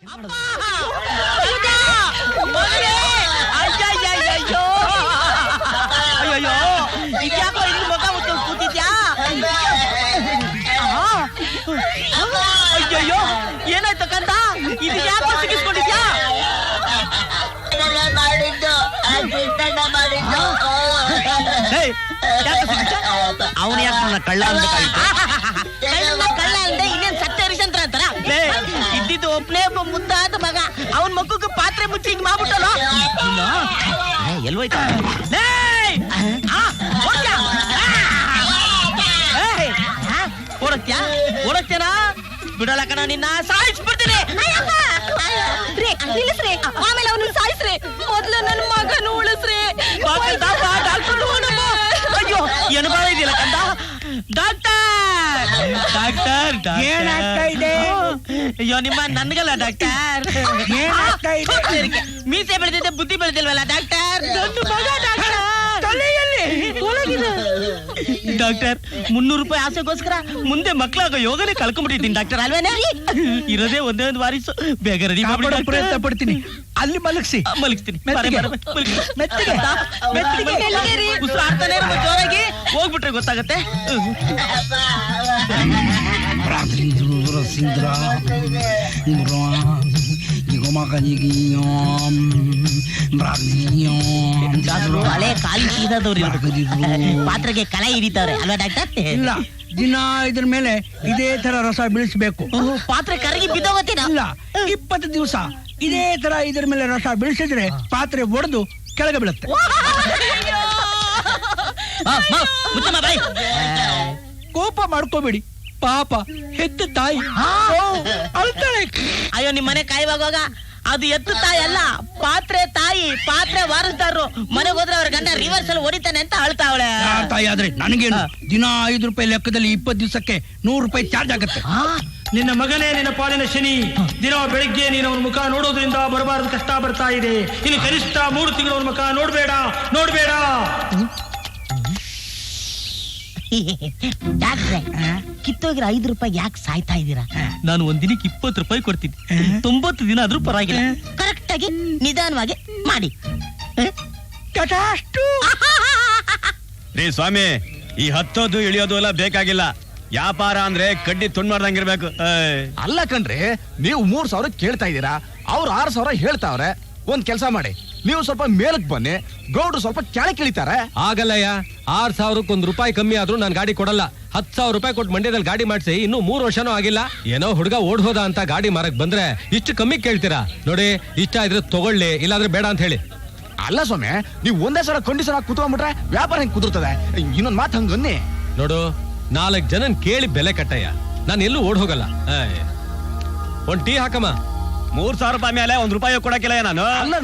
ಅಯ್ಯೋ ಇದ್ಯಾಕೋ ಇಲ್ಲಿ ಮುಖ ಮುಚ್ಚು ಕೂತಿದ್ಯಾ? ಅಯ್ಯಯ್ಯೋ ಏನಾಯ್ತು ಕಂದ? ಇದು ಯಾಕೋ ಸಿಗಿಸ್ಕೊಂಡಿದ್ಯಾ? ಅವನು ಯಾಕೆ ನನ್ನ ಕಳ್ಳ ಅನ್ಬೇಕಾಗಿತ್ತು? ಕಳ್ಳ ಅಂದೆ ಇನ್ನೇನ್ ಸತ್ಯ ಹರಿಶಂದ್ರ ಅಂತಾರ? ಇದ್ದಿದ್ದು ಒಬ್ನೇ ಒಬ್ಬ ಮುದ್ದಾದ ಮಗ, ಅವನ್ ಮಕ್ಕಕ್ಕೆ ಪಾತ್ರೆ ಮುಚ್ಚಿ ಹಿಂಗ್ ಮಾಡ್ಬಿಟ್ಟಲ್ಲ. ಎಲ್ವೋಯ್ತ ಓಡಕ್ತೇನಾ? ಬಿಡಲ್ಲ ಕಣ, ನಿನ್ನ ಸಾಯಿಸ್ಬಿಡ್ತೀನಿ. ಆಮೇಲೆ ಅವನು ಸಾಯಿಸ್ರಿ, ಮೊದ್ಲು ನನ್ನ ಮಗನ ಉಳಿಸ್ರಿ. ಅಯ್ಯೋ ಏನು ಬಾಳ ಇದೆಯಲ್ಲ ಕಂದ. ಡಾಕ್ಟರ್ ಡಾಕ್ಟರ್ ಏನಾಗ್ತಾ ಇದೆ? ಅಯ್ಯೋ ನಿಮ್ಮ ನನ್ಗಲ್ಲ ಡಾಕ್ಟರ್. ಏನಾಗ್ತಾ ಇದೆ? ಮೀಸೆ ಬೆಳೆದಿದ್ದೆ ಬುದ್ಧಿ ಬೆಳೆದಿಲ್ವಲ್ಲ ಡಾಕ್ಟರ್. ನನ್ನ ಮಗ ಡಾಕ್ಟರ್ ತಲೆಯಲ್ಲಿ ಡಾಕ್ಟರ್ 300 ರೂಪಾಯಿ ಆಸೆಗೋಸ್ಕರ ಮುಂದೆ ಮಕ್ಕಳಾಗ ಯೋಗನೇ ಕಳ್ಕೊಂಡ್ಬಿಟ್ಟಿದ್ದೀನಿ ಡಾಕ್ಟರ್. ಅಲ್ವೇನೆ? ಇರೋದೇ ಒಂದೇ ಒಂದು ವಾರಿಸು, ಬೇಗ ರೆಡಿ ಮಾಡೋ ಪ್ರಯತ್ನ ಪಡ್ತೀನಿ. ಅಲ್ಲಿ ಮಲಗಿಸಿ. ಮಲಗಿಸ್ತೀನಿ. ಉಸಿರಾಡ್ತಾನೆ ಜೋರಾಗಿ ಹೋಗ್ಬಿಟ್ರೆ ಗೊತ್ತಾಗತ್ತೆ. ಹಳೆ ಕಾಲಿ ಸೀದದವ್ರು ಪಾತ್ರೆಗೆ ಕಲೆ ಹಿಡಿತಾವ್ರೆ ಅಲ್ವಾ ಡಾಕ್ಟರ್? ಇಲ್ಲ, ದಿನ ಇದ್ರ ಮೇಲೆ ಇದೇ ತರ ರಸ ಬೀಳಿಸ್ಬೇಕು. ಪಾತ್ರೆ ಕರಗಿ ಬಿದ್ದೋಗತ್ತೀನ? ಇಲ್ಲ, 20 ದಿವಸ ಇದೇ ತರ ಇದ್ರ ಮೇಲೆ ರಸ ಬೀಳಿಸಿದ್ರೆ ಪಾತ್ರೆ ಒಡೆದು ಕೆಳಗೆ ಬೀಳುತ್ತೆ. ಕೋಪ ಮಾಡ್ಕೋಬೇಡಿ, ಪಾಪ ಹೆತ್ತ ತಾಯಿ ಅಳ್ತಾಳೆ. ಅಯ್ಯೋ ನಿಮ್ ಮನೆ ಕಾಯುವಾಗ ಅದು ಎತ್ತು ತಾಯಿ ಅಲ್ಲ, ಪಾತ್ರೆ ತಾಯಿ. ಪಾತ್ರೆ ವಾರಸ್ದಾರರು ಮನೆಗೆ ಹೋದ್ರೆ ಅವ್ರ ಗಂಡ ರಿವರ್ಸ್ ಅಲ್ಲಿ ಹೊಡಿತಾನೆ ಅಂತ ಅಳ್ತಾವಳೆ. ತಾಯಿ ಆದ್ರೆ ನನಗೇನು, ದಿನ 5 ರೂಪಾಯಿ ಲೆಕ್ಕದಲ್ಲಿ 20 ದಿವಸಕ್ಕೆ 100 ರೂಪಾಯಿ ಚಾರ್ಜ್ ಆಗುತ್ತೆ. ನಿನ್ನ ಮಗನೇ ನಿನ್ನ ಪಾಲಿನ ಶನಿ. ದಿನ ಬೆಳಿಗ್ಗೆ ನೀನು ಅವನ ಮುಖ ನೋಡೋದ್ರಿಂದ ಬರಬಾರದು ಕಷ್ಟ ಬರ್ತಾ ಇದೆ. ಇನ್ನು ಕನಿಷ್ಠ 3 ತಿಂಗಳು ಅವನ ಮುಖ ನೋಡ್ಬೇಡ. ಡಾಕ್ಟ್ರೆ, ಕಿತ್ತೋಗಿರೋ 5 ರೂಪಾಯಿ ಯಾಕೆ ಸಾಯ್ತಾ ಇದ್ದೀರಾ? ನಾನು ಒಂದಿನಕ್ಕೆ 20 ರೂಪಾಯಿ ಕೊಡ್ತೀನಿ. 90 ದಿನ ಆದ್ರೂ ಪರವಾಗಿಲ್ಲ. ಕರೆಕ್ಟ್ ಆಗಿ ನಿಧಾನವಾಗಿ ಮಾಡಿ. ರೀ ಸ್ವಾಮಿ, ಈ ಹತ್ತೋದು ಇಳಿಯೋದು ಎಲ್ಲ ಬೇಕಾಗಿಲ್ಲ. ವ್ಯಾಪಾರ ಅಂದ್ರೆ ಕಡ್ಡಿ ತುಂಡ್ ಮಾಡ್ದಂಗಿರ್ಬೇಕು. ಅಲ್ಲ ಕಣ್ರಿ, ನೀವು 3,000 ಕೇಳ್ತಾ ಇದ್ದೀರಾ, ಅವ್ರು 6,000 ಹೇಳ್ತಾವ್ರೆ. ಒಂದ್ ಕೆಲಸ ಮಾಡಿ, ನೀವು ಸ್ವಲ್ಪ ಮೇಲಕ್ ಬನ್ನಿ, ಗೌಡ್ರು ಸ್ವಲ್ಪ ಕೆಳಗೆ ಇಳಿತಾರೆ. ಆಗಲ್ಲಯ್ಯ, 6,000ಕ್ಕೆ 1 ರೂಪಾಯಿ ಕಮ್ಮಿ ಆದ್ರೂ ನಾನು ಗಾಡಿ ಕೊಡಲ್ಲ. 10,000 ರೂಪಾಯಿ ಕೊಟ್ಟು ಮಂಡ್ಯದಲ್ಲಿ ಗಾಡಿ ಮಾಡಿಸಿ ಇನ್ನೂ 3 ವರ್ಷನೂ ಆಗಿಲ್ಲ. ಏನೋ ಹುಡುಗ ಓಡ್ ಹೋದ ಅಂತ ಗಾಡಿ ಮಾರಕ್ ಬಂದ್ರೆ ಇಷ್ಟು ಕಮ್ಮಿ ಕೇಳ್ತೀರಾ? ನೋಡಿ, ಇಷ್ಟ ಇದ್ರೆ ತಗೊಳ್ಳಿ, ಇಲ್ಲಾಂದ್ರೆ ಬೇಡ ಅಂತ ಹೇಳಿ. ಅಲ್ಲ ಸ್ವಾಮಿ, ನೀವು ಒಂದೇ ಸಲ ಕಂಡೀಷನ್ ಆಗಿ ಕೂತ್ಕೊಂಡ್ಬಿಟ್ರೆ ವ್ಯಾಪಾರ ಹೆಂಗ್ ಕುದುರ್ತದೆ? ಇನ್ನೊಂದ್ ಮಾತು ಹಂಗ ಅನ್ನಿ. ನೋಡು, 4 ಜನನ್ ಕೇಳಿ ಬೆಲೆ ಕಟ್ಟಯ್ಯ, ನಾನು ಎಲ್ಲೂ ಓಡ್ ಹೋಗಲ್ಲ. ಒಂದ್ ಟೀ ಹಾಕಮ್ಮ. 3,000 ರೂಪಾಯಿ ಮೇಲೆ 1 ರೂಪಾಯಿ ಕೊಡಕ್ಕಿಲ್ಲ ನಾನು. ಅಲ್ಲ